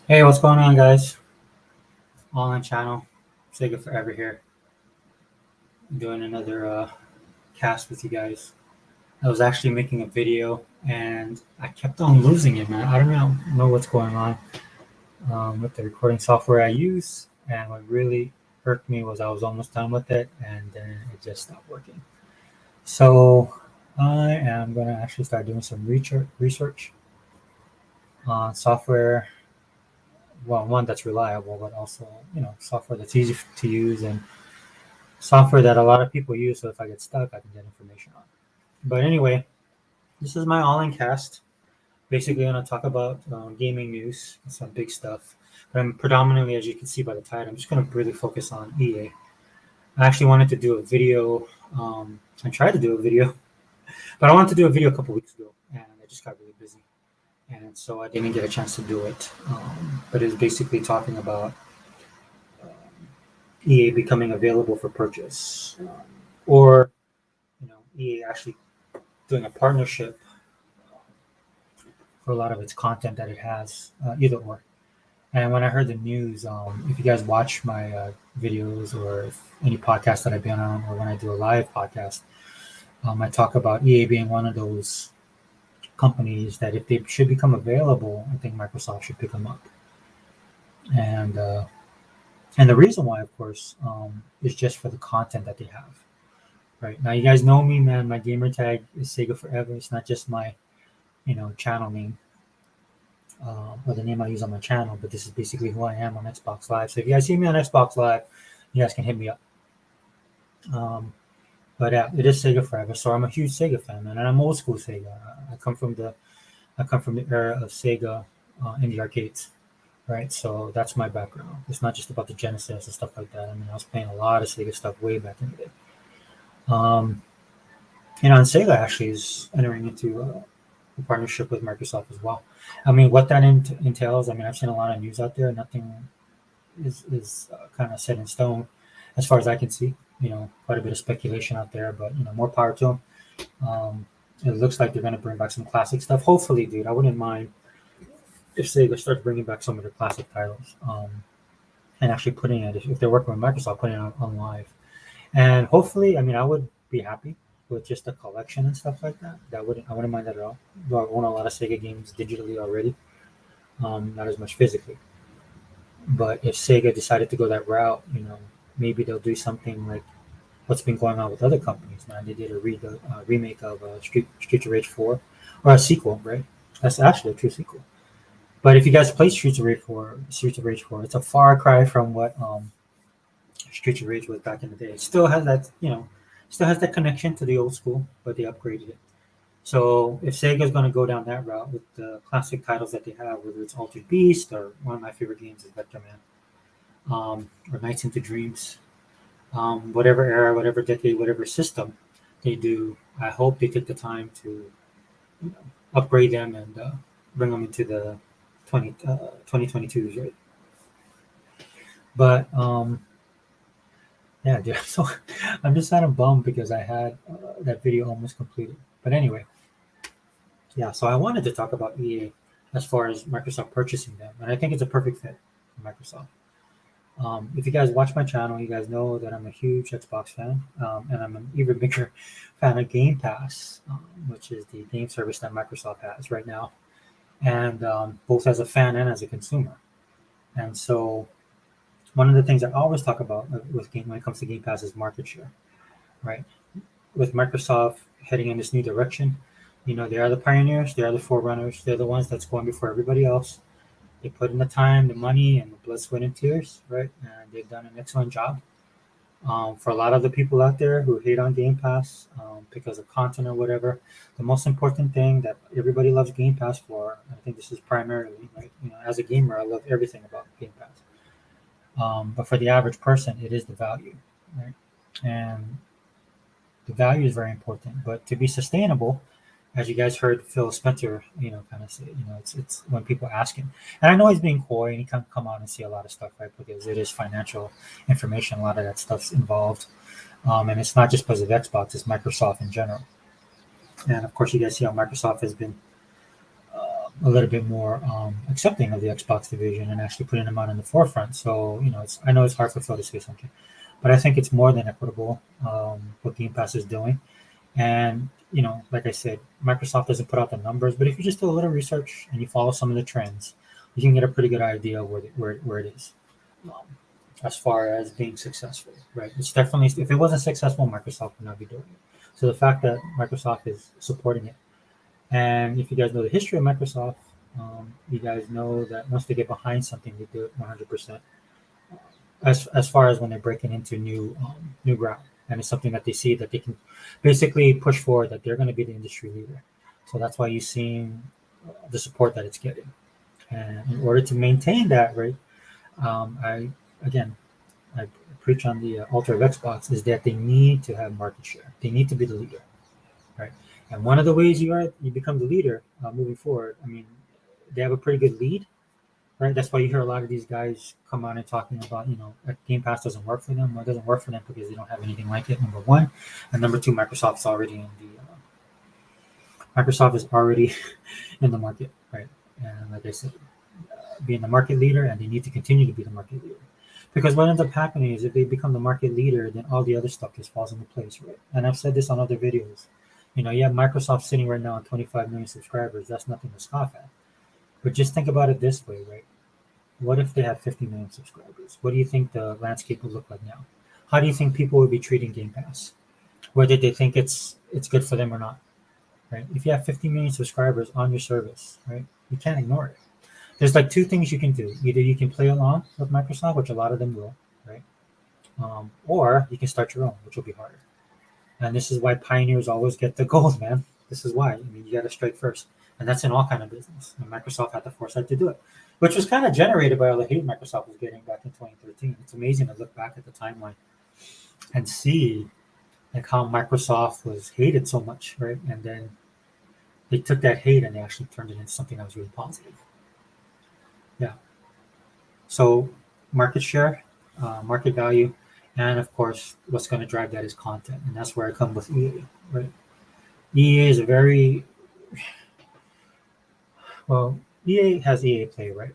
Hey, what's going on, guys? All on channel, Sega Forever here, doing another cast with you guys. I was actually making a video and I kept on losing it, man. I don't know what's going on with the recording software I use, and what really hurt me was I was almost done with it and then it just stopped working. So I am going to actually start doing some research on software. Well, one that's reliable, but also software that's easy to use and software that a lot of people use. So if I get stuck, I can get information on. But anyway, this is my all-in cast. Basically, going to talk about gaming news, some big stuff. But I'm predominantly, as you can see by the title, I'm just going to really focus on EA. I actually wanted to do a video. I tried to do a video, but I wanted to do a video a couple weeks ago, and I just got really busy, and so I didn't get a chance to do it. But it's basically talking about EA becoming available for purchase, or EA actually doing a partnership for a lot of its content that it has, either or. And when I heard the news, if you guys watch my videos or any podcast that I've been on, or when I do a live podcast, I talk about EA being one of those companies that if they should become available, I think Microsoft should pick them up. And and the reason why, of course, is just for the content that they have. Right now, you guys know me, man. My gamer tag is Sega Forever. It's not just my channel name, or the name I use on my channel, but this is basically who I am on Xbox Live. So if you guys see me on Xbox Live, you guys can hit me up. Um, but yeah, it is Sega Forever. So I'm a huge Sega fan, man, and I'm old school Sega. I come from the era of Sega in the arcades, right? So that's my background. It's not just about the Genesis and stuff like that. I mean, I was playing a lot of Sega stuff way back in the day. Um, and Sega actually is entering into a partnership with Microsoft as well. I mean, what that entails, I mean, I've seen a lot of news out there. Nothing is kind of set in stone as far as I can see. Quite a bit of speculation out there, but more power to them. It looks like they're going to bring back some classic stuff. Hopefully, dude, I wouldn't mind if Sega starts bringing back some of their classic titles, and actually putting it, if they're working with Microsoft, putting it on live. And hopefully, I mean, I would be happy with just a collection and stuff like that. I wouldn't mind that at all. Though I own a lot of Sega games digitally already, not as much physically. But if Sega decided to go that route, maybe they'll do something like what's been going on with other companies. Man, they did a remake of Streets of Rage 4, or a sequel, right? That's actually a true sequel. But if you guys play Streets of Rage 4, it's a far cry from what Streets of Rage was back in the day. It still has that, still has that connection to the old school, but they upgraded it. So if Sega's going to go down that route with the classic titles that they have, whether it's Altered Beast or one of my favorite games is Vector Man, or Nights into Dreams, whatever era, whatever decade, whatever system they do, I hope they take the time to you know, upgrade them and bring them into the 2022s, right? But yeah, dude. So I'm just kind of bummed because I had that video almost completed. But anyway, yeah. So I wanted to talk about EA as far as Microsoft purchasing them, and I think it's a perfect fit for Microsoft. If you guys watch my channel, you guys know that I'm a huge Xbox fan, and I'm an even bigger fan of Game Pass, which is the game service that Microsoft has right now, and both as a fan and as a consumer. And so, one of the things I always talk about when it comes to Game Pass is market share, right? With Microsoft heading in this new direction, they are the pioneers, they are the forerunners, they're the ones that's going before everybody else. They put in the time, the money, and the blood, sweat, and tears, right? And they've done an excellent job. For a lot of the people out there who hate on Game Pass because of content or whatever, the most important thing that everybody loves Game Pass for, I think this is primarily, right? As a gamer, I love everything about Game Pass. But for the average person, it is the value, right? And the value is very important. But to be sustainable, as you guys heard Phil Spencer, kind of say, it's when people ask him, and I know he's being coy and he can't come out and see a lot of stuff, right? Because it is financial information, a lot of that stuff's involved, and it's not just because of Xbox, it's Microsoft in general. And of course, you guys see how Microsoft has been a little bit more accepting of the Xbox division and actually putting them out in the forefront. So I know it's hard for Phil to say something, but I think it's more than equitable what Game Pass is doing. And like I said, Microsoft doesn't put out the numbers, but if you just do a little research and you follow some of the trends, you can get a pretty good idea where it is um, as far as being successful. Right? It's definitely, if it wasn't successful, Microsoft would not be doing it. So the fact that Microsoft is supporting it, and if you guys know the history of Microsoft, you guys know that once they get behind something, they do it 100%. As far as when they're breaking into new ground, and it's something that they see that they can basically push forward, that they're going to be the industry leader. So that's why you're seeing the support that it's getting. And in order to maintain that, right, I again I preach on the altar of Xbox is that they need to have market share. They need to be the leader, right? And one of the ways you become the leader moving forward. I mean, they have a pretty good lead, right? That's why you hear a lot of these guys come on and talking about, that Game Pass doesn't work for them. Well, it doesn't work for them because they don't have anything like it. Number one, and number two, Microsoft is already in the market, right? And like I said, being the market leader, and they need to continue to be the market leader. Because what ends up happening is if they become the market leader, then all the other stuff just falls into place, right? And I've said this on other videos. You have Microsoft sitting right now on 25 million subscribers. That's nothing to scoff at. But just think about it this way, right? What if they had 50 million subscribers? What do you think the landscape would look like now? How do you think people would be treating Game Pass? Whether they think it's good for them or not, right? If you have 50 million subscribers on your service, right, you can't ignore it. There's like two things you can do. Either you can play along with Microsoft, which a lot of them will, right? Or you can start your own, which will be harder. And this is why pioneers always get the gold, man. This is why. I mean, you got to strike first, and that's in all kind of business. And Microsoft had the foresight to do it, which was kind of generated by all the hate Microsoft was getting back in 2013. It's amazing to look back at the timeline and see like how Microsoft was hated so much, right? And then they took that hate and they actually turned it into something that was really positive. Yeah. So market share, market value, and of course, what's going to drive that is content, and that's where I come with EA, right? EA is a very well. EA has EA Play, right?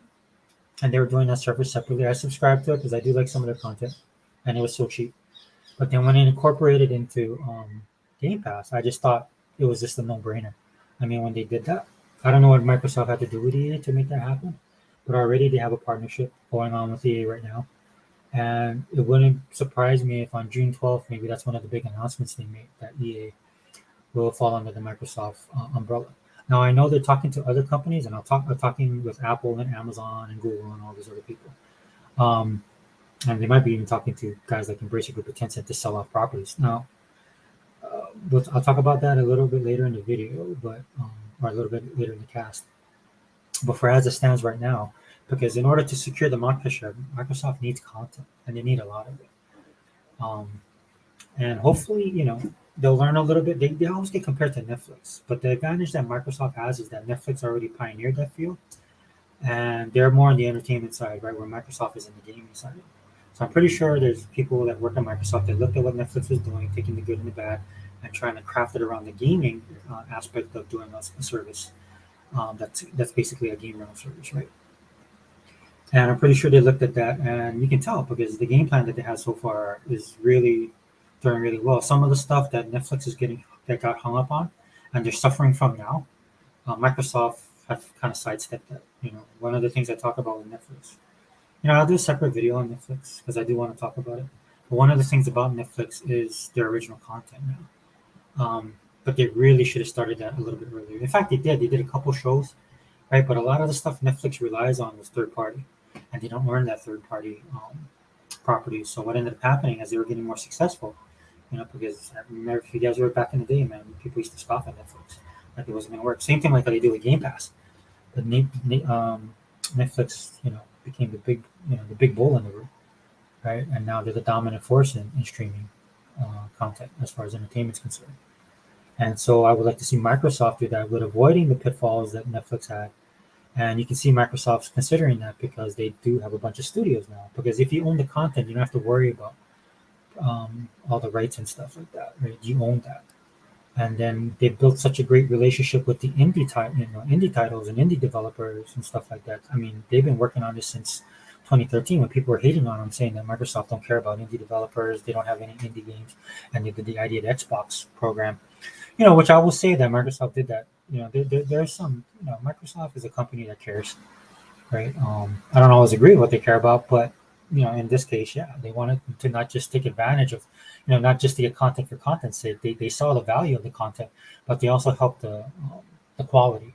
And they were doing that service separately. I subscribed to it because I do like some of their content, and it was so cheap. But then when it incorporated into Game Pass, I just thought it was just a no-brainer. I mean, when they did that, I don't know what Microsoft had to do with EA to make that happen, but already they have a partnership going on with EA right now. And it wouldn't surprise me if on June 12th, maybe that's one of the big announcements they made, that EA will fall under the Microsoft umbrella. Now, I know they're talking to other companies, and they're talking with Apple and Amazon and Google and all these other people. And they might be even talking to guys like Embracer Group or Tencent to sell off properties. Now, I'll talk about that a little bit later in the video, or a little bit later in the cast. But for as it stands right now, because in order to secure the market share, Microsoft needs content, and they need a lot of it. And hopefully, they'll learn a little bit. They always get compared to Netflix, but the advantage that Microsoft has is that Netflix already pioneered that field, and they're more on the entertainment side, right, where Microsoft is in the gaming side. So I'm pretty sure there's people that work at Microsoft that looked at what Netflix was doing, taking the good and the bad, and trying to craft it around the gaming aspect of doing a service. That's basically a game rental service, right? And I'm pretty sure they looked at that, and you can tell because the game plan that they have so far is really doing really well. Some of the stuff that Netflix is getting that got hung up on, and they're suffering from now, Microsoft have kind of sidestepped that. One of the things I talk about with Netflix. I'll do a separate video on Netflix because I do want to talk about it. But one of the things about Netflix is their original content now. But they really should have started that a little bit earlier. In fact, they did. They did a couple shows, right? But a lot of the stuff Netflix relies on is third party, and they don't earn that third party properties. So what ended up happening as they were getting more successful, because I remember if you guys were back in the day, man, people used to scoff at Netflix, like it wasn't going to work. Same thing like how they do with Game Pass. But Netflix, became the big bull in the room, right? And now they're the dominant force in streaming content as far as entertainment is concerned. And so I would like to see Microsoft do that with avoiding the pitfalls that Netflix had. And you can see Microsoft's considering that because they do have a bunch of studios now. Because if you own the content, you don't have to worry about all the rights and stuff like that, right? You own that. And then they built such a great relationship with the indie titles and indie developers and stuff like that. I mean, they've been working on this since 2013 when people were hating on them, saying that Microsoft don't care about indie developers, they don't have any indie games, and they did the idea of Xbox program. Which I will say that Microsoft did that. There's some, Microsoft is a company that cares, right? I don't always agree with what they care about, but in this case, yeah, they wanted to not just take advantage of, not just to get content for content's sake. They saw the value of the content, but they also helped the quality,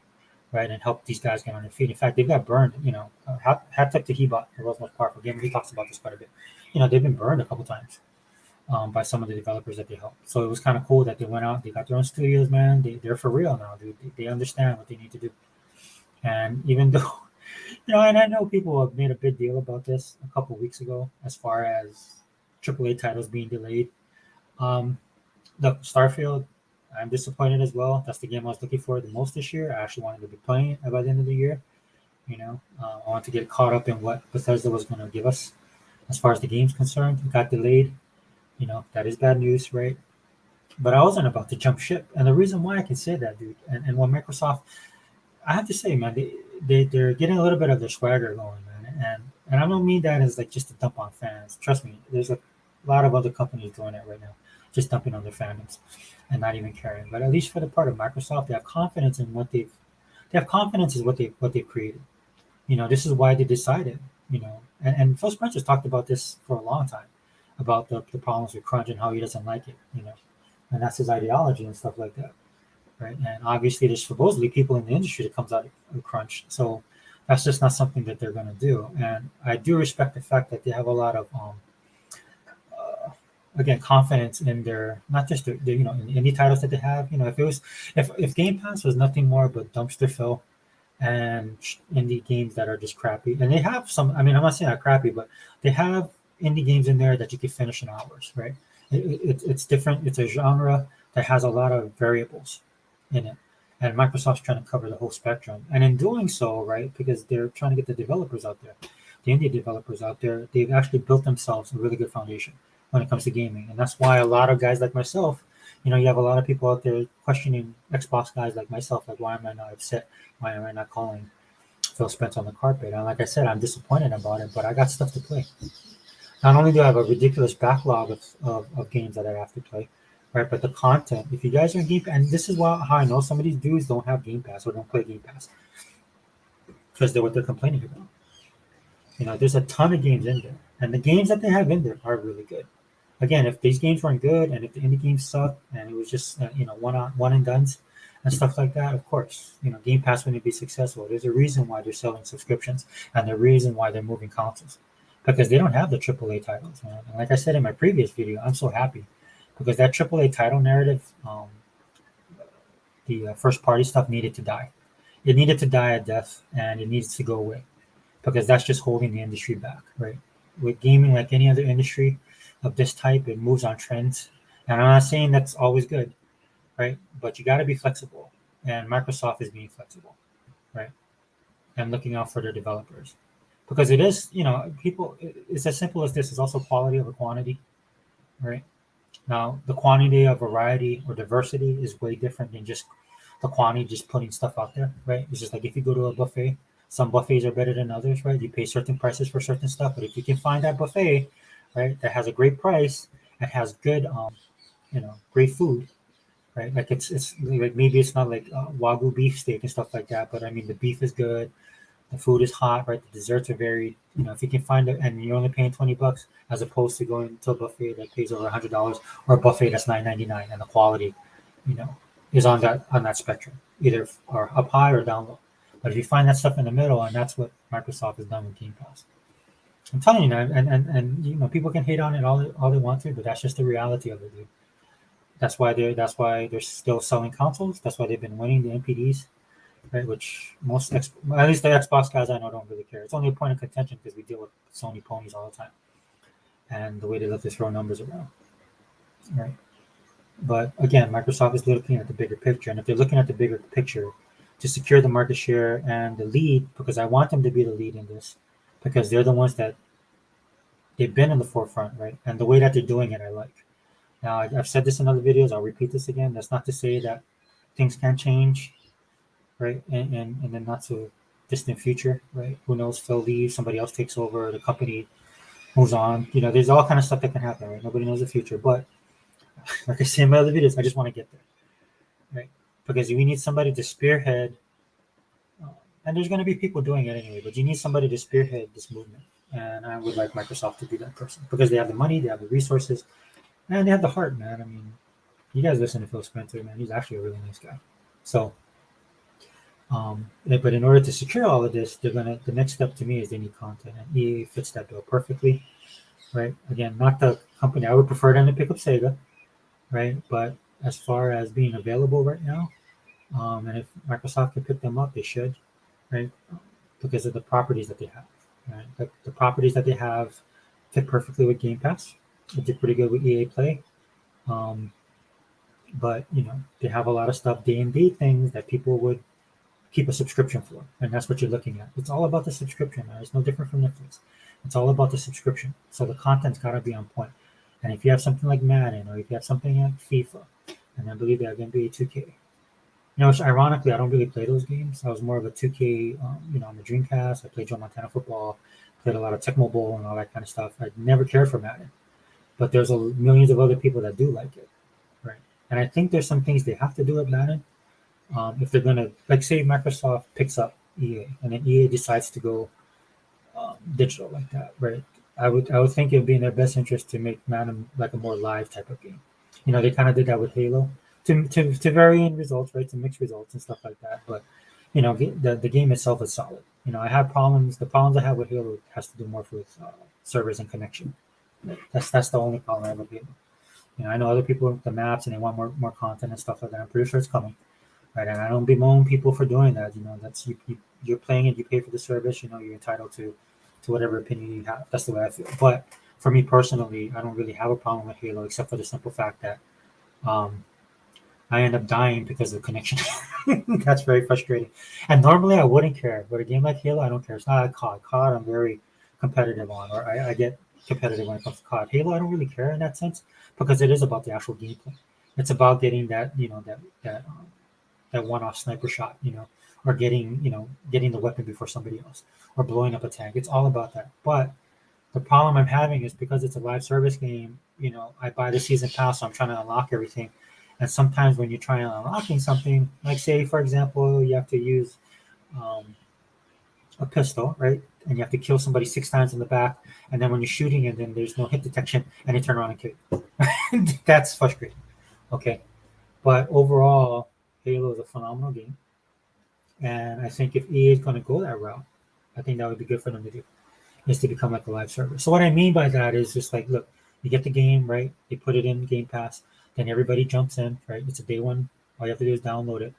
right, and help these guys get on their feet. In fact, they've got burned. Hat tip to Hebot, the world's most powerful gamer. He talks about this quite a bit. They've been burned a couple times by some of the developers that they helped. So it was kind of cool that they went out, they got their own studios, man. They're for real now, dude. They understand what they need to do. And even though, and I know people have made a big deal about this a couple of weeks ago as far as AAA titles being delayed. The Starfield, I'm disappointed as well. That's the game I was looking for the most this year. I actually wanted to be playing it by the end of the year. I want to get caught up in what Bethesda was going to give us as far as the game's concerned. It got delayed. That is bad news, right? But I wasn't about to jump ship. And the reason why I can say that, dude, and when Microsoft, I have to say, man, they're getting a little bit of their swagger going, man. And I don't mean that as like just a dump on fans. Trust me, there's a lot of other companies doing it right now, just dumping on their fandoms and not even caring. But at least for the part of Microsoft, they have confidence in they have confidence in what they've created. This is why they decided, and Phil Spencer's talked about this for a long time, about the problems with crunch and how he doesn't like it, and that's his ideology and stuff like that, right? And obviously, there's supposedly people in the industry that comes out of crunch, so that's just not something that they're going to do. And I do respect the fact that they have a lot of, again, confidence in their not just their in the indie titles that they have. If Game Pass was nothing more but dumpster fill and indie games that are just crappy, and they have some. I mean, I'm not saying they're crappy, but they have indie games in there that you can finish in hours, right? It's different. It's a genre that has a lot of variables in it, and Microsoft's trying to cover the whole spectrum. And in doing so, right, because they're trying to get the developers out there, the indie developers out there, they've actually built themselves a really good foundation when it comes to gaming, and that's why a lot of guys like myself, you have a lot of people out there questioning Xbox guys like myself, like why am I not upset? Why am I not calling Phil Spencer on the carpet? And like I said, I'm disappointed about it, but I got stuff to play. Not only do I have a ridiculous backlog of games that I have to play, right? But the content, if you guys are in Game Pass, and this is how I know some of these dudes don't have Game Pass or don't play Game Pass because they're what they're complaining about. There's a ton of games in there, and the games that they have in there are really good. Again, if these games weren't good and if the indie games sucked and it was just one and dones and stuff like that, of course, Game Pass wouldn't be successful. There's a reason why they're selling subscriptions and the reason why they're moving consoles because they don't have the AAA titles, man. And like I said in my previous video, I'm so happy because that AAA title narrative, the first party stuff needed to die. It needed to die a death and it needs to go away because that's just holding the industry back, right? With gaming, like any other industry of this type, it moves on trends. And I'm not saying that's always good, right? But you got to be flexible. And Microsoft is being flexible, right? And looking out for their developers. Because it is, people, it's as simple as this. It's also quality over quantity, right? Now, the quantity of variety or diversity is way different than just the quantity, just putting stuff out there, right? It's just like if you go to a buffet, some buffets are better than others, right? You pay certain prices for certain stuff, but if you can find that buffet, right, that has a great price and has good, great food, right? Like it's like maybe it's not like wagyu beef steak and stuff like that, but I mean the beef is good, the food is hot, right? The desserts are varied. If you can find it, and you're only paying $20 as opposed to going to a buffet that pays over $100 or a buffet that's $9.99, and the quality, you know, is on that spectrum, either or up high or down low. But if you find that stuff in the middle, and that's what Microsoft has done with Game Pass. I'm telling you, man, and people can hate on it all they want to, but that's just the reality of it, dude. That's why they're still selling consoles. That's why they've been winning the NPDs, right? Which at least the Xbox guys I know don't really care. It's only a point of contention because we deal with Sony ponies all the time, and the way they love to throw numbers around, right? But again, Microsoft is looking at the bigger picture, and if they're looking at the bigger picture to secure the market share and the lead, because I want them to be the lead in this, because they're the ones that they've been in the forefront, right? And the way that they're doing it, I like. Now, I've said this in other videos. I'll repeat this again. That's not to say that things can't change, right? And in the not so distant future, right? Who knows? Phil leaves, somebody else takes over, the company moves on. You know, there's all kind of stuff that can happen, right? Nobody knows the future. But like I say in my other videos, I just want to get there, right? Because we need somebody to spearhead, uh, and there's going to be people doing it anyway. But you need somebody to spearhead this movement, and I would like Microsoft to be that person because they have the money, they have the resources, and they have the heart, man. I mean, you guys listen to Phil Spencer, man. He's actually a really nice guy. So, but in order to secure all of this, the next step to me is they need content, and EA fits that bill perfectly, right? Again, not the company. I would prefer them to pick up Sega, right? But as far as being available right now, and if Microsoft can pick them up, they should, right? Because of the properties that they have, right? The properties that they have fit perfectly with Game Pass. It did pretty good with EA Play. Um, but you know they have a lot of stuff D&D things that people would keep a subscription for, and that's what you're looking at. It's all about the subscription, man. It's no different from Netflix. It's all about the subscription, so the content's got to be on point. And if you have something like Madden, or if you have something like FIFA, and I believe they have NBA 2K, you know, which ironically I don't really play those games. I was more of a 2K, you know, on the Dreamcast. I played Joe Montana football, played a lot of Tecmo Bowl and all that kind of stuff. I never cared for Madden, but there's millions of other people that do like it, right? And I think there's some things they have to do at Madden, if they're gonna, like, say Microsoft picks up EA and then EA decides to go digital like that, right? I would think it would be in their best interest to make Madden like a more live type of game. You know, they kind of did that with Halo, to varying results, right? To mixed results and stuff like that. But you know, the game itself is solid. You know, I have problems. The problems I have with Halo has to do more with servers and connection. That's the only problem I have with Halo. You know, I know other people with the maps and they want more content and stuff like that. I'm pretty sure it's coming, right? And I don't bemoan people for doing that. You know, that's you're playing it, you pay for the service. You know, you're entitled to whatever opinion you have. That's the way I feel. But for me personally, I don't really have a problem with Halo, except for the simple fact that um, I end up dying because of the connection. That's very frustrating. And normally I wouldn't care, but a game like Halo, I don't care. It's not like COD. COD, I'm very competitive on, or I get competitive when it comes to COD. Halo, I don't really care in that sense because it is about the actual gameplay. It's about getting that, you know, that one-off sniper shot, you know, or getting the weapon before somebody else, or blowing up a tank. It's all about that. But the problem I'm having is because it's a live service game. You know, I buy the season pass, so I'm trying to unlock everything. And sometimes when you're trying to unlocking something, like say for example, you have to use um, a pistol, right? And you have to kill somebody 6 times in the back, and then when you're shooting, and then there's no hit detection, and you turn around and kill you. That's frustrating. Okay, but overall, Halo is a phenomenal game. And I think if EA is going to go that route, I think that would be good for them to do, is to become like a live service. So what I mean by that is just like, look, you get the game, right? You put it in Game Pass, then everybody jumps in, right? It's a day one. All you have to do is download it,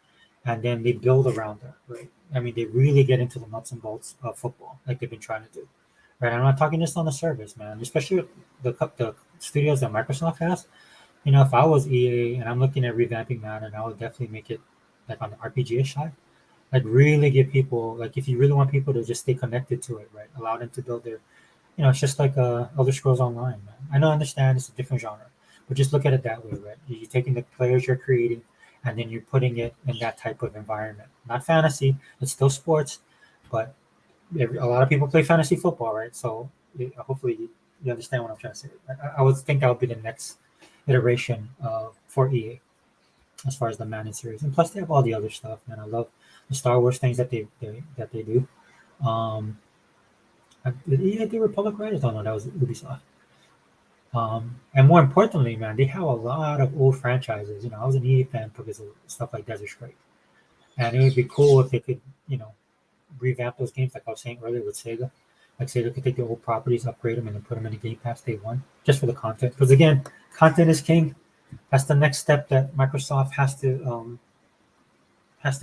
and then they build around that, right? I mean, they really get into the nuts and bolts of football, like they've been trying to do, right? I'm not talking just on the service, man. Especially with the studios that Microsoft has. You know, if I was EA and I'm looking at revamping Madden, I would definitely make it like on the RPG side, like really give people, like if you really want people to just stay connected to it, right? Allow them to build their, you know, it's just like Elder Scrolls Online, man. I know, I understand it's a different genre, but just look at it that way, right? You're taking the players you're creating, and then you're putting it in that type of environment. Not fantasy, it's still sports, but a lot of people play fantasy football, right? So hopefully you understand what I'm trying to say. I would think that would be the next iteration for EA as far as the Madden series, and plus they have all the other stuff. Man, I love the Star Wars things that they do. Um, did EA do Republic Riders? Oh no, that was Ubisoft. And more importantly, man, they have a lot of old franchises. You know, I was an EA fan because of stuff like Desert Strike, and it would be cool if they could, you know, revamp those games like I was saying earlier with Sega. Like Sega could take the old properties, upgrade them, and then put them in the Game Pass day one, just for the content. Because again, content is king. That's the next step that Microsoft has to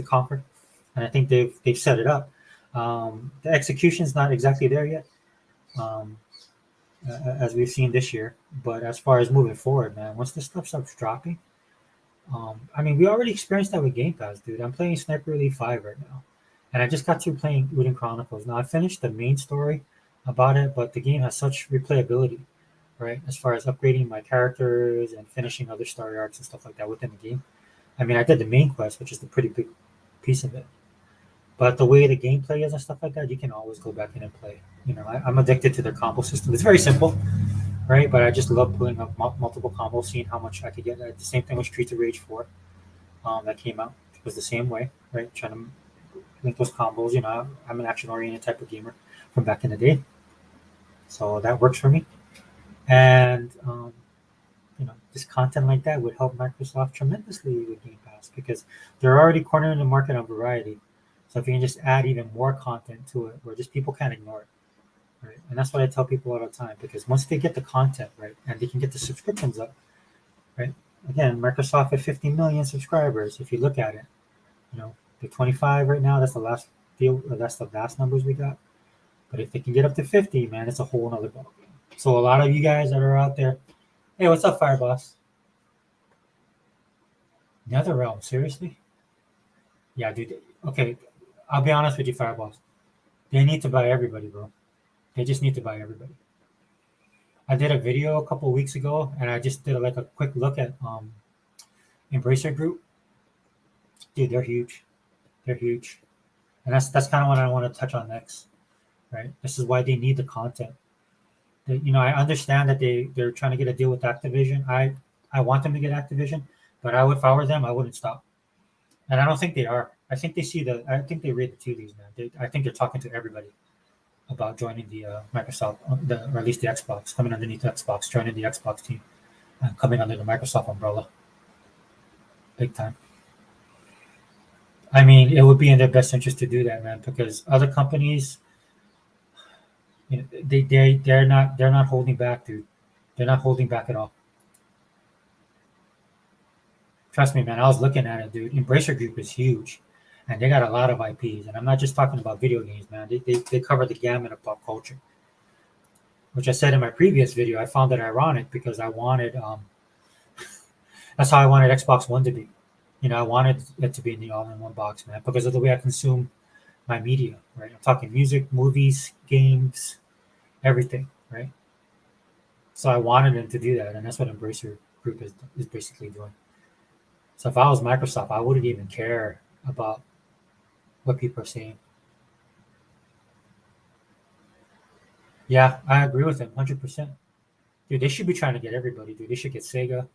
conquer, and I think they've set it up. The execution's not exactly there yet, um, as we've seen this year. But as far as moving forward, man, once this stuff starts dropping, I mean, we already experienced that with Game Pass, dude. I'm playing Sniper Elite 5 right now, and I just got through playing Wooden Chronicles. Now I finished the main story about it, but the game has such replayability. right? As far as upgrading my characters and finishing other story arcs and stuff like that within the game. I mean, I did the main quest, which is the pretty big piece of it. But the way the gameplay is and stuff like that, you can always go back in and play. I'm addicted to their combo system. It's very simple, right? But I just love pulling up multiple combos, seeing how much I could get. The same thing with Streets of Rage 4 that came out. It was the same way, right? Trying to link those combos. I'm an action-oriented type of gamer from back in the day. So that works for me. And, just content like that would help Microsoft tremendously with Game Pass because they're already cornering the market on variety. So if you can just add even more content to it, where just people can't ignore it, right? And that's what I tell people all the time because once they get the content right and they can get the subscriptions up, right? Again, Microsoft at 50 million subscribers. If you look at it, they're 25 right now. That's the last deal. That's the vast numbers we got. But if they can get up to 50, man, it's a whole nother ballgame. So a lot of you guys that are out there, hey, what's up, Fireboss? NetherRealm, seriously? Yeah, dude. Okay, I'll be honest with you, Fireboss. They need to buy everybody, bro. They just need to buy everybody. I did a video a couple of weeks ago, and I just did like a quick look at Embracer Group. Dude, they're huge. They're huge, and that's kind of what I want to touch on next, right? This is why they need the content. I understand that they're trying to get a deal with Activision. I want them to get Activision, but if I were them, I wouldn't stop. And I don't think they are. I think they read the tea leaves, man. I think they're talking to everybody about joining the Microsoft, or at least the Xbox, coming underneath the Xbox, joining the Xbox team, and coming under the Microsoft umbrella, big time. I mean, it would be in their best interest to do that, man, because other companies, they're not holding back, dude. They're not holding back at all. Trust me, man. I was looking at it, dude. Embracer Group is huge, and they got a lot of IPs. And I'm not just talking about video games, man. They cover the gamut of pop culture. Which I said in my previous video, I found it ironic because I wanted, that's how I wanted Xbox One to be. I wanted it to be in the all-in-one box, man, because of the way I consume my media, right? I'm talking music, movies, games, everything, right? So I wanted them to do that, and that's what Embracer Group is basically doing. So if I was Microsoft, I wouldn't even care about what people are saying. Yeah, I agree with him 100%. Dude, they should be trying to get everybody, dude. They should get Sega.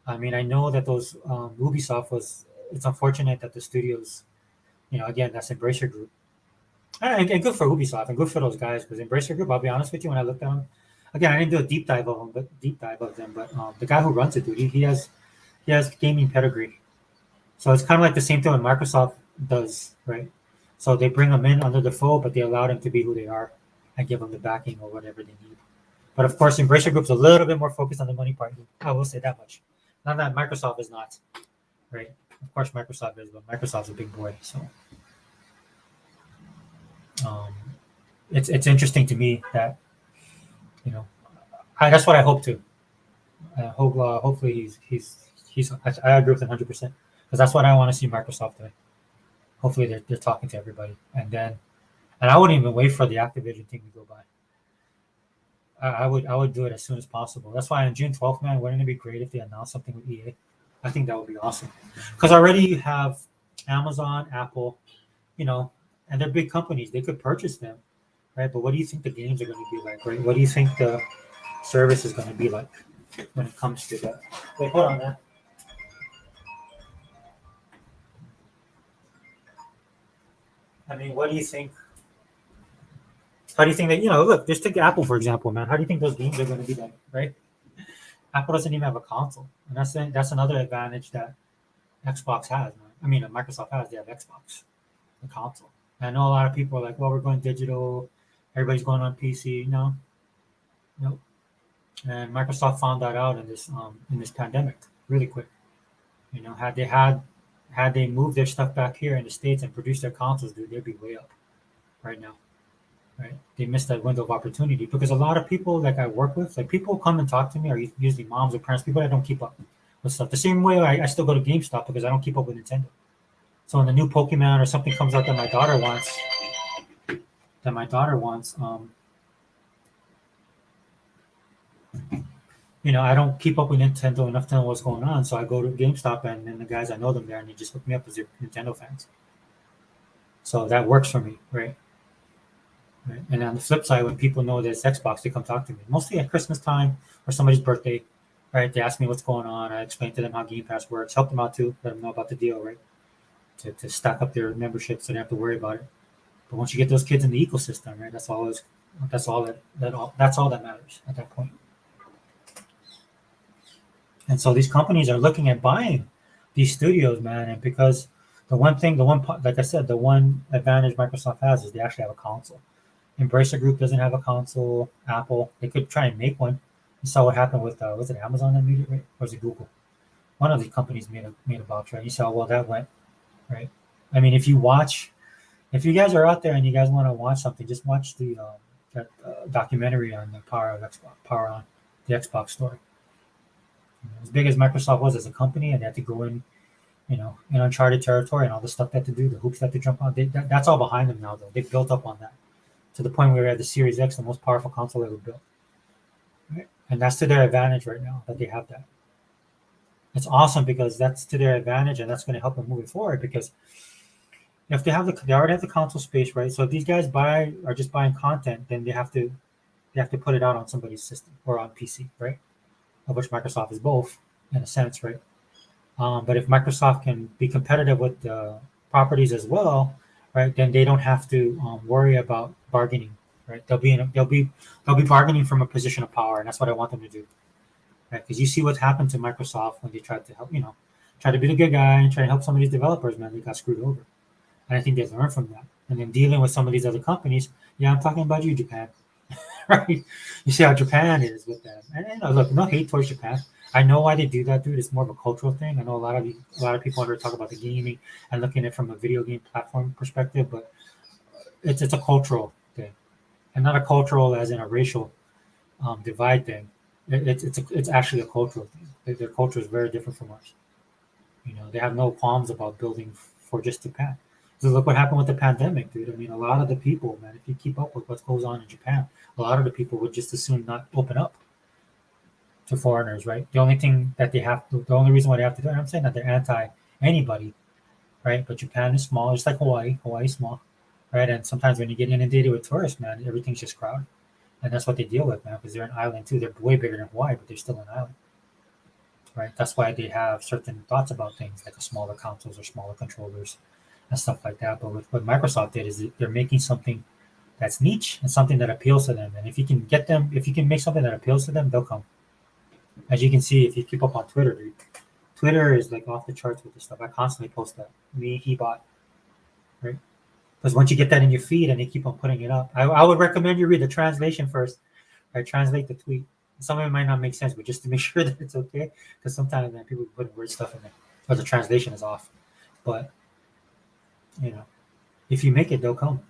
I mean, I know that those Ubisoft it's unfortunate that the studios, again, that's Embracer Group. And good for Ubisoft and good for those guys because Embracer Group, I'll be honest with you, when I looked at them, again, I didn't do a deep dive of them, but the guy who runs it, dude, he has gaming pedigree. So it's kind of like the same thing when Microsoft does, right? So they bring them in under the fold, but they allow them to be who they are and give them the backing or whatever they need. But of course, Embracer Group's a little bit more focused on the money part. I will say that much. Not that Microsoft is not, right? Of course, Microsoft is, but Microsoft's a big boy. So it's interesting to me that that's what I hope to. I hope hopefully I agree with him 100% because that's what I want to see Microsoft doing. Hopefully they're talking to everybody and I wouldn't even wait for the Activision thing to go by. I would do it as soon as possible. That's why on June 12th, man, wouldn't it be great if they announced something with EA? I think that would be awesome because already you have Amazon, Apple, and they're big companies. They could purchase them, right? But what do you think the games are going to be like, right? What do you think the service is going to be like when it comes to that? Wait, hold on, man. I mean, what do you think? How do you think that, look, just take Apple, for example, man. How do you think those games are going to be like, right? Apple doesn't even have a console. And that's another advantage that Xbox has, man. I mean, Microsoft has. They have Xbox, the console. And I know a lot of people are like, well, we're going digital. Everybody's going on PC. No. Nope. And Microsoft found that out in this pandemic really quick. Had they moved their stuff back here in the States and produced their consoles, dude, they'd be way up right now. Right? They missed that window of opportunity because a lot of people like I work with, like people come and talk to me are usually moms or parents, people that don't keep up with stuff. The same way I still go to GameStop because I don't keep up with Nintendo. So when the new Pokemon or something comes out that my daughter wants, I don't keep up with Nintendo enough to know what's going on. So I go to GameStop, and then the guys I know them there, and they just hook me up as their Nintendo fans. So that works for me, right? Right. And on the flip side, when people know that it's Xbox, they come talk to me. Mostly at Christmas time or somebody's birthday, right? They ask me what's going on. I explain to them how Game Pass works, help them out too, let them know about the deal, right? To stack up their membership so they don't have to worry about it. But once you get those kids in the ecosystem, right, that's all that matters at that point. And so these companies are looking at buying these studios, man. And because like I said, the one advantage Microsoft has is they actually have a console. Embracer Group doesn't have a console. Apple, they could try and make one. You saw what happened with was it Amazon that made it, right? Or was it Google? One of the companies made a box, right? You saw well that went, right? I mean, if you guys are out there and you guys want to watch something, just watch that documentary on the Power of Xbox, Power on the Xbox story. As big as Microsoft was as a company, and they had to go in uncharted territory and all the stuff they had to do, the hoops they had to jump on. That's all behind them now, though. They built up on that to the point where we had the Series X, the most powerful console ever built. Right? And that's to their advantage right now that they have that. It's awesome because that's to their advantage, and that's going to help them moving forward. Because if they already have the console space, right? So if these guys are just buying content, then they have to put it out on somebody's system or on PC, right? Of which Microsoft is both in a sense, right? But if Microsoft can be competitive with the properties as well, right, then they don't have to worry about bargaining, right? They'll be bargaining from a position of power, and that's what I want them to do, right? Because you see what happened to Microsoft when they tried to help, try to be the good guy and try to help some of these developers, man, they got screwed over, and I think they learned from that. And then dealing with some of these other companies, yeah, I'm talking about you, Japan, right? You see how Japan is with them, and look, no hate towards Japan. I know why they do that, dude. It's more of a cultural thing. I know a lot of people under talk about the gaming and looking at it from a video game platform perspective, but it's a cultural thing, and not a cultural as in a racial divide thing. It's actually a cultural thing. Their culture is very different from ours. They have no qualms about building for just Japan. So look what happened with the pandemic, dude. I mean, a lot of the people, man, if you keep up with what goes on in Japan, a lot of the people would just as soon not open up to foreigners, right? The only reason why they have to do it, I'm saying that they're anti anybody, right? But Japan is small, just like Hawaii. Hawaii's small, right? And sometimes when you get inundated with tourists, man, everything's just crowded. And that's what they deal with, man, because they're an island too. They're way bigger than Hawaii, but they're still an island, right? That's why they have certain thoughts about things like smaller consoles or smaller controllers and stuff like that. But what Microsoft did is they're making something that's niche and something that appeals to them. And if you can make something that appeals to them, they'll come. As you can see, if you keep up on Twitter, dude, Twitter is like off the charts with this stuff. I constantly post that. Me, he bought, right? Because once you get that in your feed and they keep on putting it up, I would recommend you read the translation first, right? Translate the tweet. Some of it might not make sense, but just to make sure that it's okay, because sometimes man, people put weird stuff in there, or the translation is off. But you know, if you make it, they'll come.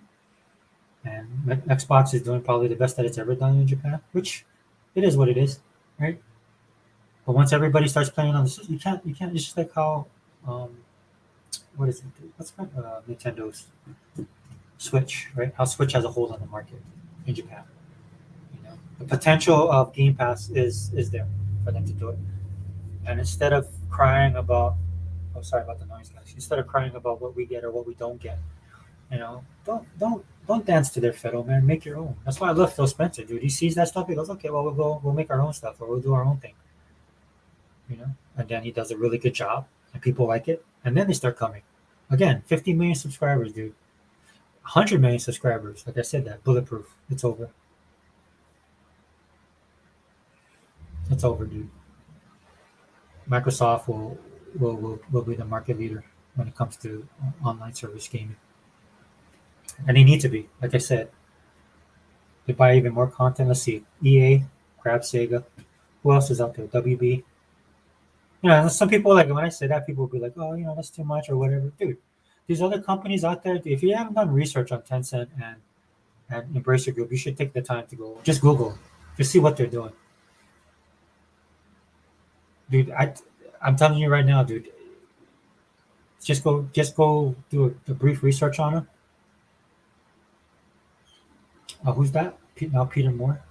And Xbox is doing probably the best that it's ever done in Japan, which it is what it is, right? But once everybody starts playing on this, you can't. It's just like how, um, what is it? What's Nintendo's Switch, right? How Switch has a hold on the market in Japan. The potential of Game Pass is there for them to do it. And instead of crying about, oh, sorry about the noise, guys. Instead of crying about what we get or what we don't get, don't dance to their fiddle, man. Make your own. That's why I love Phil Spencer, dude. He sees that stuff, he goes, okay, well we'll make our own stuff or we'll do our own thing. And then he does a really good job and people like it. And then they start coming. Again, 50 million subscribers, dude. 100 million subscribers. Like I said, that bulletproof. It's over. It's over, dude. Microsoft will be the market leader when it comes to online service gaming. And they need to be. Like I said, they buy even more content. Let's see. EA, grab Sega. Who else is out there? WB. Some people like when I say that, people will be like, "Oh, that's too much" or whatever. Dude, these other companies out there. If you haven't done research on Tencent and Embracer Group, you should take the time to go just Google, just see what they're doing, dude. I'm telling you right now, dude. Just go do a brief research on them. Who's that? Now Peter Moore.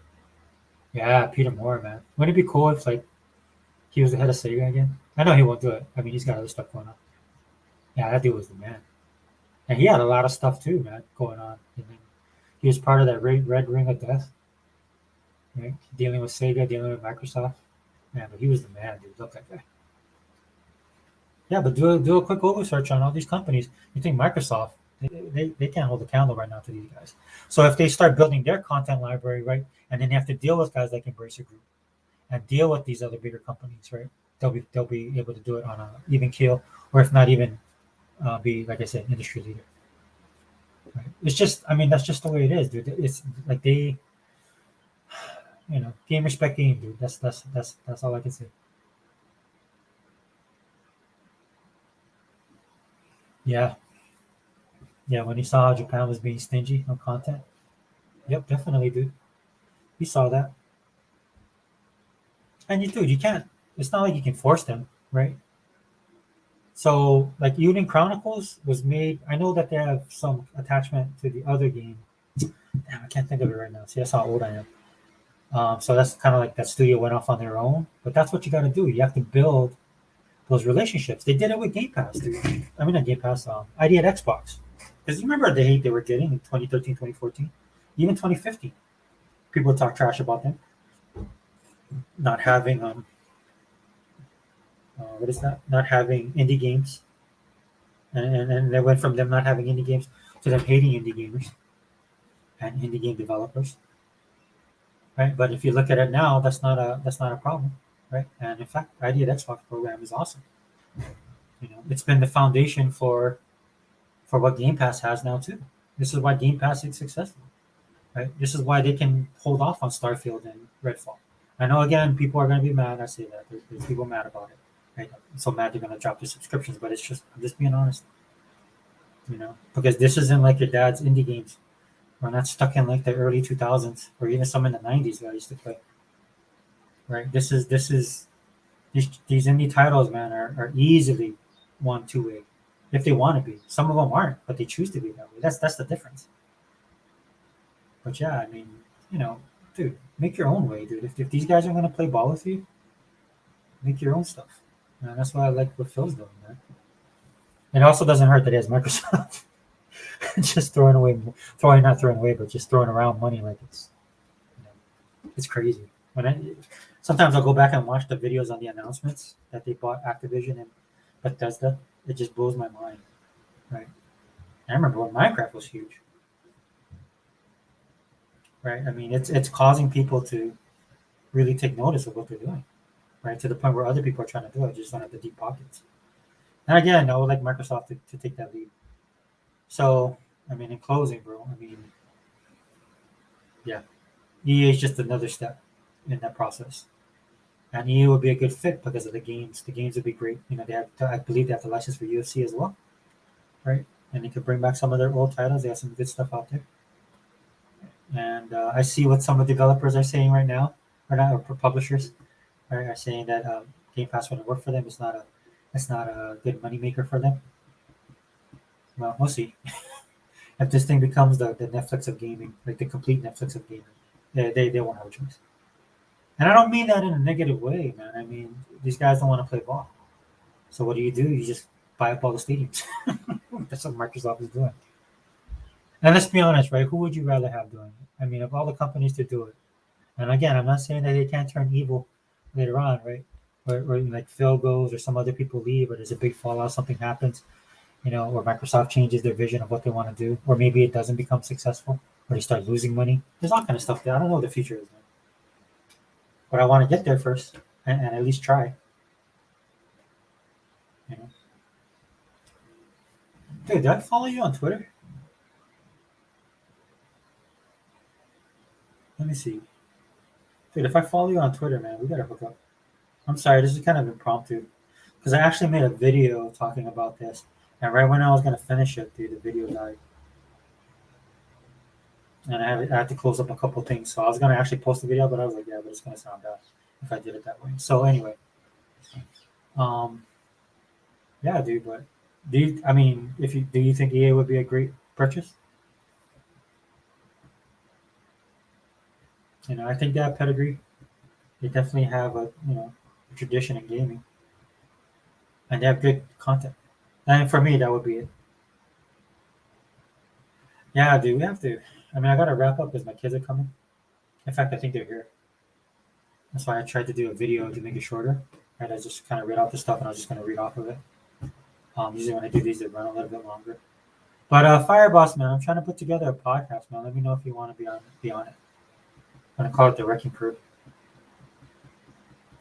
Yeah, Peter Moore, man. Wouldn't it be cool if like he was the head of Sega again? I know he won't do it. I mean, he's got other stuff going on. Yeah, that dude was the man, and he had a lot of stuff too, man, going on. And then he was part of that red ring of death, right? Dealing with Sega, dealing with Microsoft. Man, but he was the man, dude. Look at that guy. Yeah, but do a quick Google search on all these companies. You think Microsoft, they can't hold a candle right now to these guys. So if they start building their content library, right, and then they have to deal with guys like Embracer Group and deal with these other bigger companies, right, they'll be able to do it on a even keel, or if not even be like I said, industry leader. Right? It's just, I mean, that's just the way it is, dude. It's like they, game respect game, dude. That's all I can say. Yeah, yeah. When he saw how Japan was being stingy on content, yep, definitely, dude. He saw that. And dude, you can't. It's not like you can force them, right? So, like, Union Chronicles was made. I know that they have some attachment to the other game. Damn, I can't think of it right now. See, that's how old I am. So that's kind of like that studio went off on their own. But that's what you got to do. You have to build those relationships. They did it with Game Pass, dude. I mean, not Game Pass. ID at Xbox. Because you remember the hate they were getting in 2013, 2014, even 2015. People talk trash about them not having what is that? Not having indie games, and they went from them not having indie games to them hating indie gamers and indie game developers, right? But if you look at it now, that's not a problem, right? And in fact, the idea Xbox program is awesome. It's been the foundation for what Game Pass has now too. This is why Game Pass is successful, right? This is why they can hold off on Starfield and Redfall. I know again, people are going to be mad. I say that there's people mad about it, right? So mad they're going to drop their subscriptions, but it's just I'm just being honest. Because this isn't like your dad's indie games. We're not stuck in like the early 2000s or even some in the 90s that I used to play. Right? This is these indie titles, man, are easily 1 2 way if they want to be. Some of them aren't, but they choose to be that way. That's the difference. But yeah, I mean, you know, dude, make your own way, dude. If these guys are gonna play ball with you, make your own stuff. And that's why I like what Phil's doing, man. It also doesn't hurt that he has Microsoft. Just not throwing away, but just throwing around money like it's crazy. Sometimes I'll go back and watch the videos on the announcements that they bought Activision and Bethesda. It just blows my mind, right? I remember when Minecraft was huge, right? I mean, it's causing people to really take notice of what they're doing, right? To the point where other people are trying to do it, just don't have the deep pockets. And again, I would like Microsoft to take that lead. So, I mean, in closing, bro, I mean, yeah, EA is just another step in that process. And EA would be a good fit because of the games. The games would be great. I believe they have the license for UFC as well, right? And they could bring back some of their old titles. They have some good stuff out there. And I see what some of the developers are saying right now, or not, or publishers are saying that Game Pass wouldn't work for them. It's not a good moneymaker for them. Well, we'll see. If this thing becomes the Netflix of gaming, like the complete Netflix of gaming, they won't have a choice. And I don't mean that in a negative way, man. I mean, these guys don't want to play ball. So what do? You just buy up all the stadiums. That's what Microsoft is doing. And let's be honest, right? Who would you rather have doing it? I mean, of all the companies to do it. And again, I'm not saying that they can't turn evil later on, right? Or like Phil goes or some other people leave or there's a big fallout, something happens, or Microsoft changes their vision of what they want to do, or maybe it doesn't become successful, or they start losing money. There's all kind of stuff there. I don't know what the future is, man. But I want to get there first and at least try. You know, dude, did I follow you on Twitter? Let me see, dude. If I follow you on Twitter, man, we gotta hook up. I'm sorry, this is kind of impromptu because I actually made a video talking about this, and right when I was gonna finish it, dude, the video died, and I had to close up a couple things. So I was gonna actually post the video, but I was like, yeah, but it's gonna sound bad if I did it that way. So anyway, um, yeah, dude. But I mean, if you do, you think EA would be a great purchase? I think they have pedigree. They definitely have a tradition in gaming, and they have good content. And for me, that would be it. Yeah, dude, we have to. I mean, I gotta wrap up because my kids are coming. In fact, I think they're here. That's why I tried to do a video to make it shorter. Right, I just kind of read off the stuff, and I was just gonna read off of it. Usually when I do these, they run a little bit longer. But Fireboss, man, I'm trying to put together a podcast, man. Let me know if you want to be on it. I'm gonna call it the Wrecking Crew.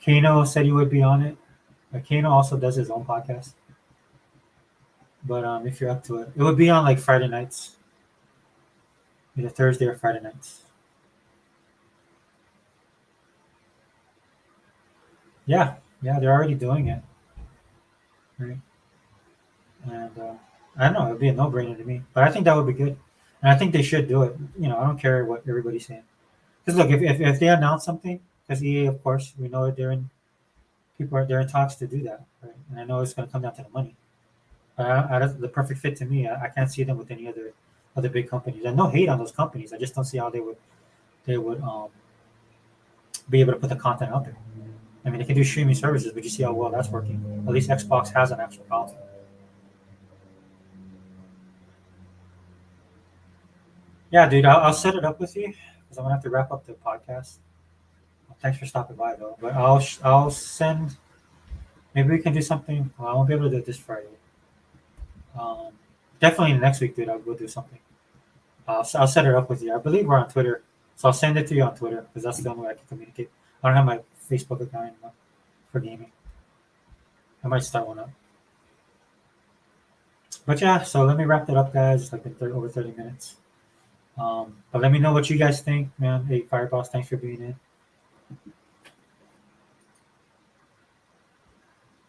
Kano said he would be on it. Kano also does his own podcast. But if you're up to it, it would be on like Friday nights, either Thursday or Friday nights. Yeah, yeah, they're already doing it, right? And I don't know, it'd be a no-brainer to me. But I think that would be good, and I think they should do it. I don't care what everybody's saying. Because look, if they announce something, because EA, of course, we know that they're in talks to do that, right? And I know it's going to come down to the money. The perfect fit to me, I can't see them with any other big companies. And no hate on those companies. I just don't see how they would be able to put the content out there. I mean, they can do streaming services, but you see how well that's working. At least Xbox has an actual console. Yeah, dude, I'll set it up with you because I'm gonna have to wrap up the podcast. Thanks for stopping by, though. But I'll send. Maybe we can do something. Well, I won't be able to do it this Friday. Um, Definitely next week, dude. We'll do something. I'll set it up with you. I believe we're on Twitter, so I'll send it to you on Twitter because that's the only way I can communicate. I don't have my Facebook account anymore for gaming. I might start one up. But yeah, so let me wrap that up, guys. It's like been over 30 minutes. But let me know what you guys think, man. Hey, Fireboss, thanks for being in.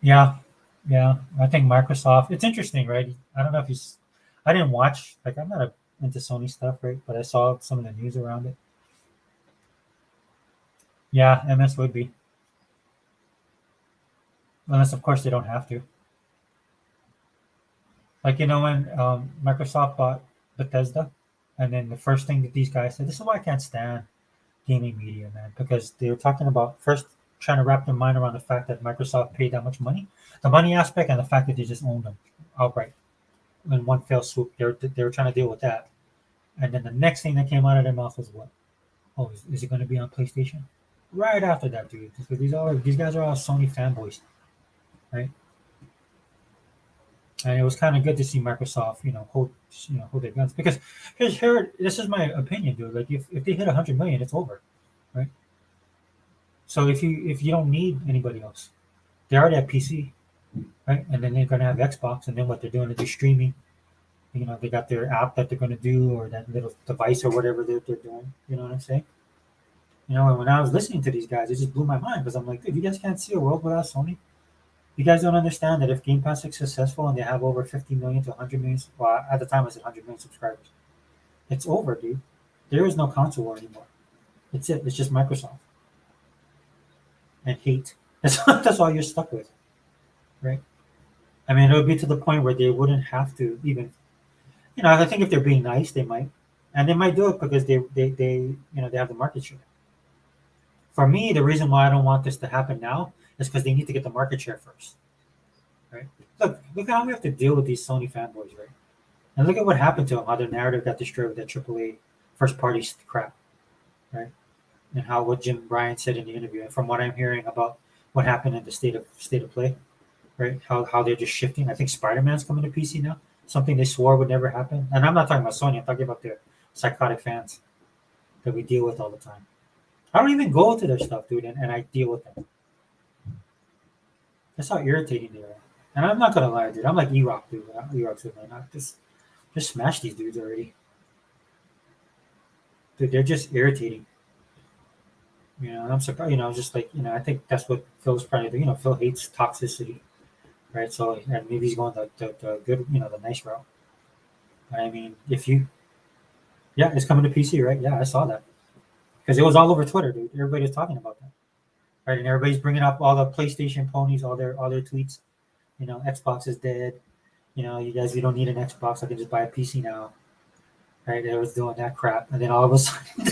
Yeah, yeah. I think Microsoft. It's interesting, right? I don't know if he's. I didn't watch. Like, I'm not into Sony stuff, right? But I saw some of the news around it. Yeah, MS would be, unless of course they don't have to. Like when Microsoft bought Bethesda, and then the first thing that these guys said, "This is why I can't stand gaming media, man," because they were talking about first trying to wrap their mind around the fact that Microsoft paid that much money, the money aspect, and the fact that they just owned them outright in one fell swoop. They were trying to deal with that, and then the next thing that came out of their mouth was what? Oh, is it going to be on PlayStation? Right after that, dude. Because these guys are all Sony fanboys, right? And it was kind of good to see Microsoft, hold their guns. Because here, this is my opinion, dude. Like if they hit 100 million, it's over, right? So if you don't need anybody else, they already have PC, right? And then they're gonna have Xbox, and then what they're doing is they're streaming. They got their app that they're gonna do, or that little device or whatever they're doing. You know what I'm saying? And when I was listening to these guys, it just blew my mind because I'm like, dude, you guys can't see a world without Sony. You guys don't understand that if Game Pass is successful and they have over 50 million to 100 million, well, at the time I said 100 million subscribers, it's over, dude. There is no console war anymore. It's it. It's just Microsoft and hate. That's all you're stuck with, right? I mean, it would be to the point where they wouldn't have to even, I think if they're being nice, they might, and they might do it because they have the market share. For me, the reason why I don't want this to happen now is because they need to get the market share first, right? Look how we have to deal with these Sony fanboys, right? And look at what happened to them, how their narrative got destroyed with that AAA first party crap, right? And how what Jim Bryan said in the interview, and from what I'm hearing about what happened in the state of play, right? How they're just shifting. I think Spider Man's coming to PC now, something they swore would never happen. And I'm not talking about Sony. I'm talking about their psychotic fans that we deal with all the time. I don't even go to their stuff, dude, and I deal with them. That's how irritating they are. And I'm not gonna lie, dude. I'm like E-Rock, dude. E-Rock's with me. Not just smash these dudes already. Dude, they're just irritating. And I'm surprised. Just like I think that's what Phil's probably doing. Phil hates toxicity, right? So and maybe he's going the good, the nice route. But I mean, yeah, it's coming to PC, right? Yeah, I saw that because it was all over Twitter, dude. Everybody was talking about that, right? And everybody's bringing up all the PlayStation ponies, all their tweets. Xbox is dead. You guys, you don't need an Xbox. I can just buy a PC now, right? They was doing that crap, and then all of a sudden,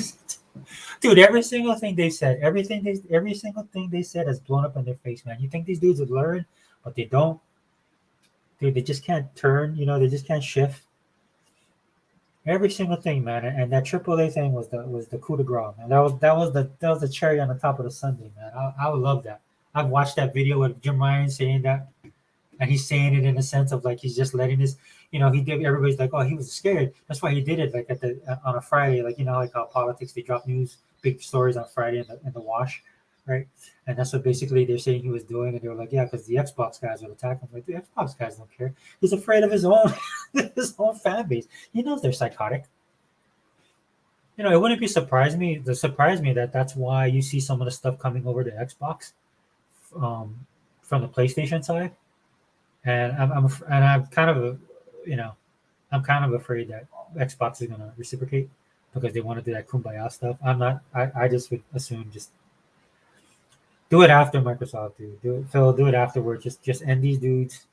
Dude, every single thing they said, every single thing they said has blown up in their face, man. You think these dudes would learn, but they don't. Dude, they just can't turn. They just can't shift. Every single thing, man. And that AAA thing was the coup de grace, man. That was the cherry on the top of the sundae, man. I would love that. I've watched that video with Jim Ryan saying that, and he's saying it in a sense of like he's just letting his, he did. Everybody's like, oh, he was scared. That's why he did it like on a Friday, like like how politics they drop news, big stories on Friday in the wash, right? And that's what basically they're saying he was doing, and they were like, yeah, because the Xbox guys would attack him. Like the Xbox guys don't care. He's afraid of his own his own fan base. He knows they're psychotic. It wouldn't surprise me that that's why you see some of the stuff coming over to Xbox, from the PlayStation side, and I'm kind of, you know, I'm kind of afraid that Xbox is gonna reciprocate because they want to do that kumbaya stuff. I'm not. I just would assume just do it after Microsoft do it, Phil. Do it afterwards. Just end these dudes.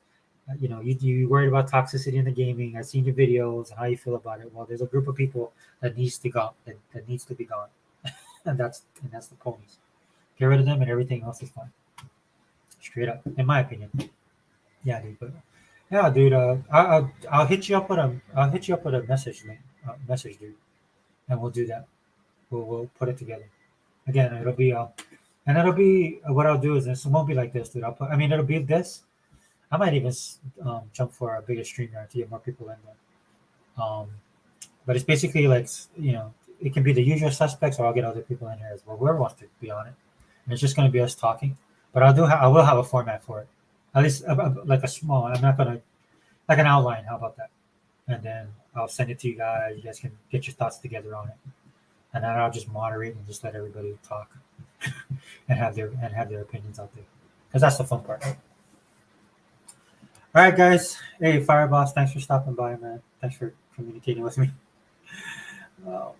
You worried about toxicity in the gaming. I've seen your videos and how you feel about it. Well, there's a group of people that needs to go that needs to be gone, and that's the ponies. Get rid of them, and everything else is fine. Straight up, in my opinion. Yeah, dude. But yeah, dude. I'll hit you up with a message link, message, dude, and we'll do that. We'll put it together. Again, it'll be what I'll do is this. It won't be like this, dude. It'll be this. I might even jump for a bigger stream there to get more people in there. But it's basically like, it can be the usual suspects, or I'll get other people in here as well. Whoever wants to be on it, and it's just going to be us talking. But I will have a format for it, at least like a small. I'm not gonna like an outline. How about that? And then I'll send it to you guys. You guys can get your thoughts together on it, and then I'll just moderate and just let everybody talk and have their opinions out there, because that's the fun part. All right, guys. Hey, Fireboss, thanks for stopping by, man. Thanks for communicating with me. Um,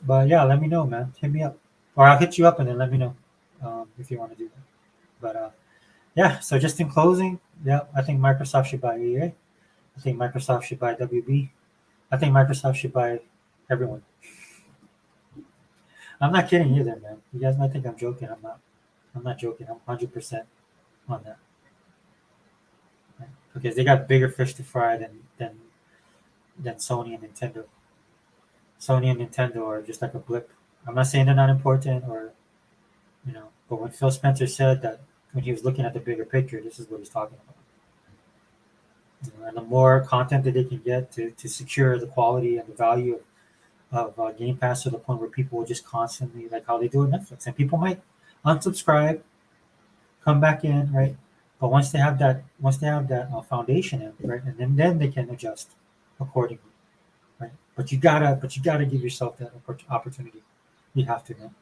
but yeah, let me know, man. Hit me up, or I'll hit you up and then let me know if you want to do that. But yeah. So just in closing, yeah, I think Microsoft should buy EA. I think Microsoft should buy WB. I think Microsoft should buy everyone. I'm not kidding either, man. You guys might think I'm joking. I'm not. I'm not joking. I'm 100% on that. Right? Because they got bigger fish to fry than Sony and Nintendo. Sony and Nintendo are just like a blip. I'm not saying they're not important, but when Phil Spencer said that, when he was looking at the bigger picture, this is what he's talking about. And the more content that they can get to secure the quality and the value of Game Pass, to the point where people will just constantly, like how they do with Netflix, and people might unsubscribe, come back in, right? But once they have that foundation in, right, and then they can adjust accordingly, right? But you gotta give yourself that opportunity. You have to, man.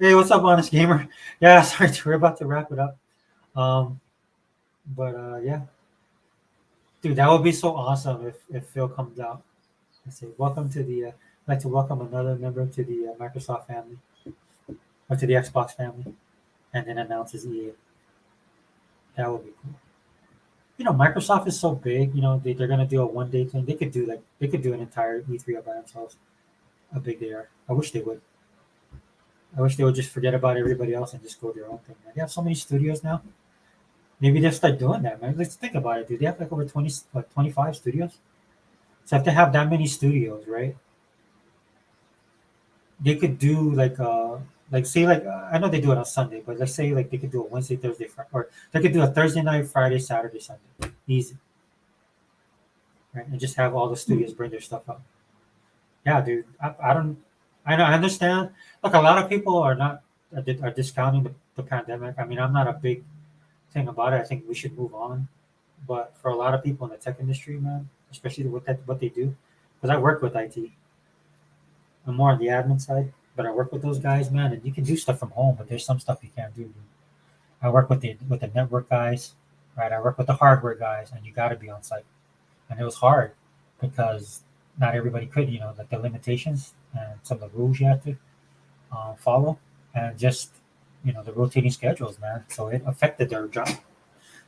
Hey, what's up, Honest Gamer? Yeah, sorry, we're about to wrap it up. Um, but yeah, dude, that would be so awesome if Phil comes out and say, "Welcome to the." I'd like to welcome another member to the Microsoft family, or to the Xbox family, and then announces EA. That would be cool. Microsoft is so big. They're gonna do a 1 day thing. They could do an entire E3 by themselves. How big they are. I wish they would. I wish they would just forget about everybody else and just go their own thing. Man. They have so many studios now. Maybe they'll start doing that, man. Let's think about it, dude. They have like over 20, like 25 studios. So if they have that many studios, right? They could do like say I know they do it on Sunday, but let's say like they could do a Wednesday, Thursday, or they could do a Thursday night, Friday, Saturday, Sunday, easy, right? And just have all the studios bring their stuff up. Yeah, dude. I don't. I know. I understand. Look, a lot of people are discounting the pandemic. I'm not a big thing about it. I think we should move on. But for a lot of people in the tech industry, man, especially what they do, because I work with IT. I'm more on the admin side, but I work with those guys, man, and you can do stuff from home, but there's some stuff you can't do. Dude. I work with the network guys, right? I work with the hardware guys, and you got to be on site. And it was hard because not everybody could, like the limitations and some of the rules you have to follow, and just the rotating schedules, man. So it affected their job.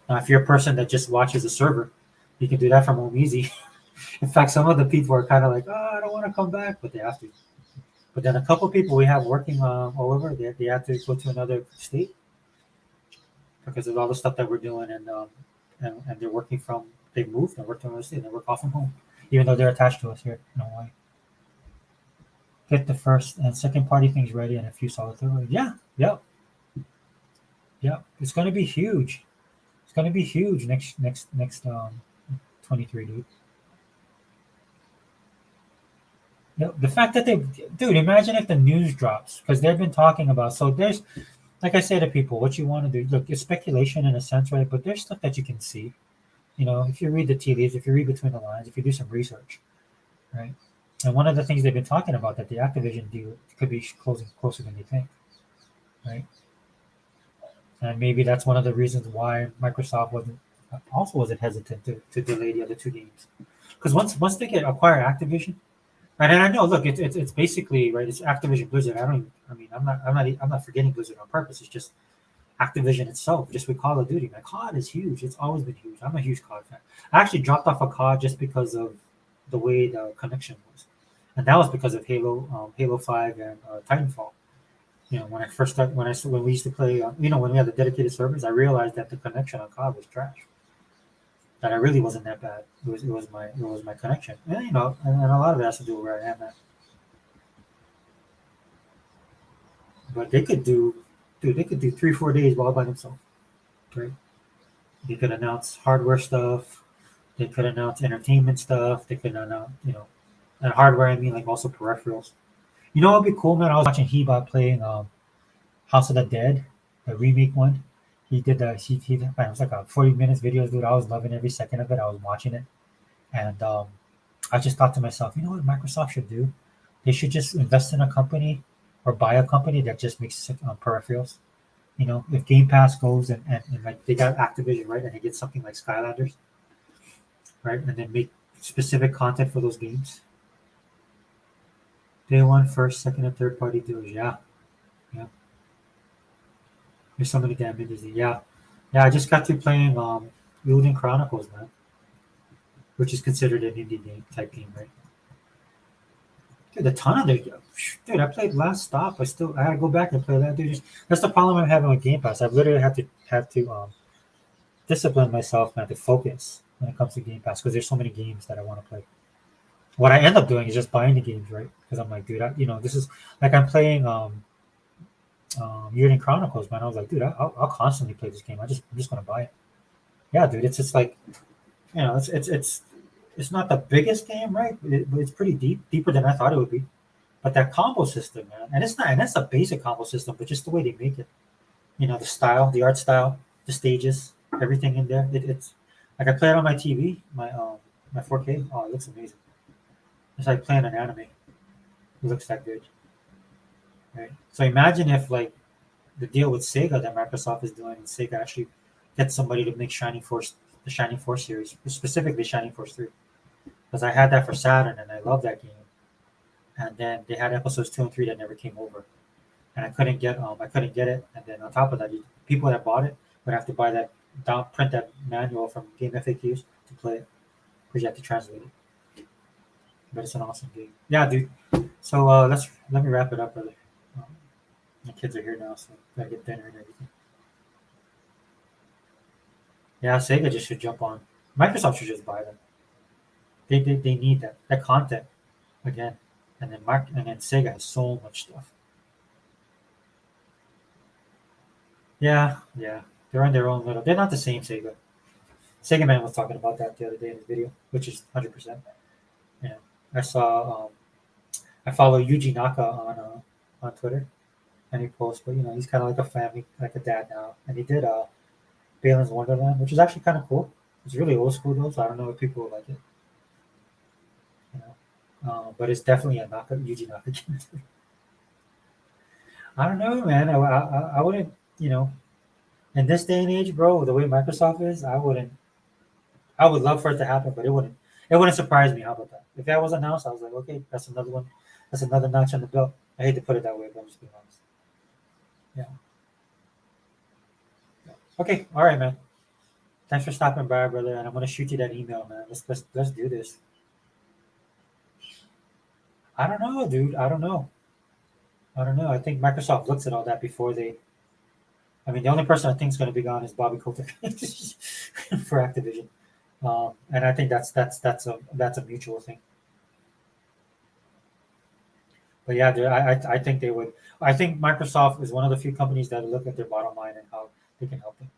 Now, if you're a person that just watches a server, you can do that from home easy. In fact, some of the people are kind of like, oh, I don't want to come back, but they have to. But then a couple of people we have working all over, they have to go to another state because of all the stuff that we're doing, and they're working from, they moved and worked from another state, and they work off from home, even though they're attached to us here in Hawaii. Get the first and second party things ready and a few solid third. Yeah, yep, yep. It's gonna be huge. It's gonna be huge next 23, dude. The fact that dude, imagine if the news drops because they've been talking about. So there's, like I say to people, what you want to do. Look, it's speculation in a sense, right? But there's stuff that you can see. If you read the tea leaves, if you read between the lines, if you do some research, right? And one of the things they've been talking about that the Activision deal could be closing closer than you think, right? And maybe that's one of the reasons why Microsoft wasn't hesitant to delay the other two games, because once they get acquire Activision. Right, and I know. Look, it's basically right. It's Activision Blizzard. I mean, I'm not forgetting Blizzard on purpose. It's just Activision itself. Just with Call of Duty, man. COD is huge. It's always been huge. I'm a huge COD fan. I actually dropped off a COD just because of the way the connection was, and that was because of Halo 5 and Titanfall. When I first started, when we used to play, when we had the dedicated servers, I realized that the connection on COD was trash. That I really wasn't that bad. It was my connection, and a lot of it has to do with where I am at. But they could do, dude, they could do 3-4 days all by themselves, right? They could announce hardware stuff. They could announce entertainment stuff. They could announce, and hardware. I mean, like also peripherals. What'd be cool, man? I was watching Heba playing House of the Dead, the remake one. He did the man, it was like a 40 minutes videos, dude. I was loving every second of it. I was watching it, and I just thought to myself, you know what Microsoft should do? They should just invest in a company or buy a company that just makes peripherals. If Game Pass goes and like they got Activision, right, and they get something like Skylanders, right, and then make specific content for those games. Day one, first, second, and third party deals. Yeah, yeah. There's so many damn indies. Yeah, yeah. I just got to playing Elden Chronicles, man, which is considered an indie game type game, right? Dude, a ton of them. Dude, I played Last Stop. I had to go back and play that. Dude, that's the problem I'm having with Game Pass. I've literally had to discipline myself, man, to focus when it comes to Game Pass because there's so many games that I want to play. What I end up doing is just buying the games, right? Because I'm like, dude, this is like I'm playing Yearning Chronicles, man. I was like, dude, I'll constantly play this game. I'm just gonna buy it. Yeah, dude, it's just like, it's not the biggest game, right? But it's pretty deeper than I thought it would be. But that combo system, man, and it's not, and that's a basic combo system, but just the way they make it, the style, the art style, the stages, everything in there. It's like I play it on my TV, my 4K. Oh, it looks amazing. It's like playing an anime. It looks that good, right? So imagine if like the deal with Sega that Microsoft is doing, and Sega actually gets somebody to make the Shining Force series, specifically Shining Force 3, because I had that for Saturn and I love that game. And then they had episodes 2 and 3 that never came over, and I couldn't get it. And then on top of that, people that bought it would have to buy that print that manual from Game FAQs to play it, because you have to translate it. But it's an awesome game. Yeah, dude. So let me wrap it up, brother. Um, my kids are here now, so gotta get dinner and everything. Yeah, Sega just should jump on. Microsoft should just buy them. They need that content again. And then Sega has so much stuff. Yeah, yeah. They're on their own little. They're not the same Sega. Sega Man was talking about that the other day in his video, which is 100%. Yeah, I saw. I follow Yuji Naka on Twitter, and he posts, but he's kind of like a family, like a dad now, and he did Balin's Wonderland, which is actually kind of cool. It's really old school though, so I don't know if people will like it. You but it's definitely a Yuji Naka game. I don't know, man. I wouldn't, in this day and age, bro, the way Microsoft is, I wouldn't. I would love for it to happen, but it wouldn't. It wouldn't surprise me. How about that? If that was announced, I was like, okay, that's another one. That's another notch on the belt. I hate to put it that way, but I'm just being honest. Yeah. Yeah. Okay. All right, man. Thanks for stopping by, brother. And I'm gonna shoot you that email, man. Let's do this. I don't know, dude. I don't know. I don't know. I think Microsoft looks at all that before they. I mean, the only person I think is going to be gone is Bobby Kotick for Activision, and I think that's a mutual thing. But yeah, I think they would. I think Microsoft is one of the few companies that look at their bottom line and how they can help them.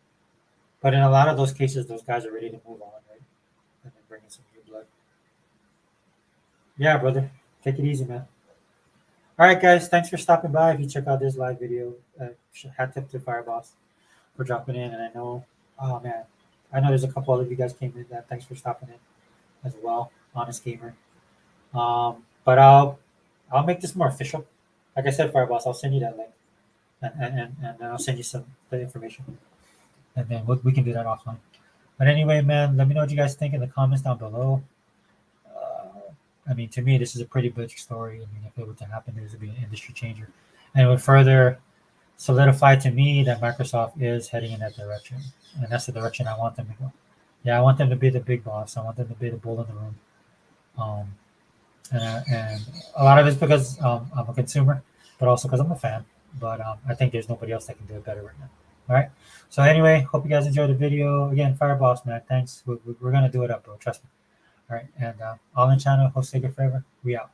But in a lot of those cases, those guys are ready to move on, right? And then bring in some new blood. Yeah, brother. Take it easy, man. All right, guys. Thanks for stopping by. If you check out this live video, hat tip to Fireboss for dropping in. And I know, oh man, I know there's a couple other of you guys came in. That thanks for stopping in as well. Honest gamer. But I'll make this more official. Like I said, Fireboss, I'll send you that link, and I'll send you some the information, and then we can do that offline. But anyway, man, let me know what you guys think in the comments down below. I mean, to me, this is a pretty big story. I mean, if it were to happen, this would be an industry changer, and it would further solidify to me that Microsoft is heading in that direction, and that's the direction I want them to go. Yeah, I want them to be the big boss. I want them to be the bull in the room. Um, and a lot of it's because I'm a consumer, but also because I'm a fan. But I think there's nobody else that can do it better right now. All right. So anyway, hope you guys enjoyed the video. Again, Fireboss, man, thanks. We're gonna do it up, bro. Trust me. All right, and all in channel, host Sacred Forever. We out.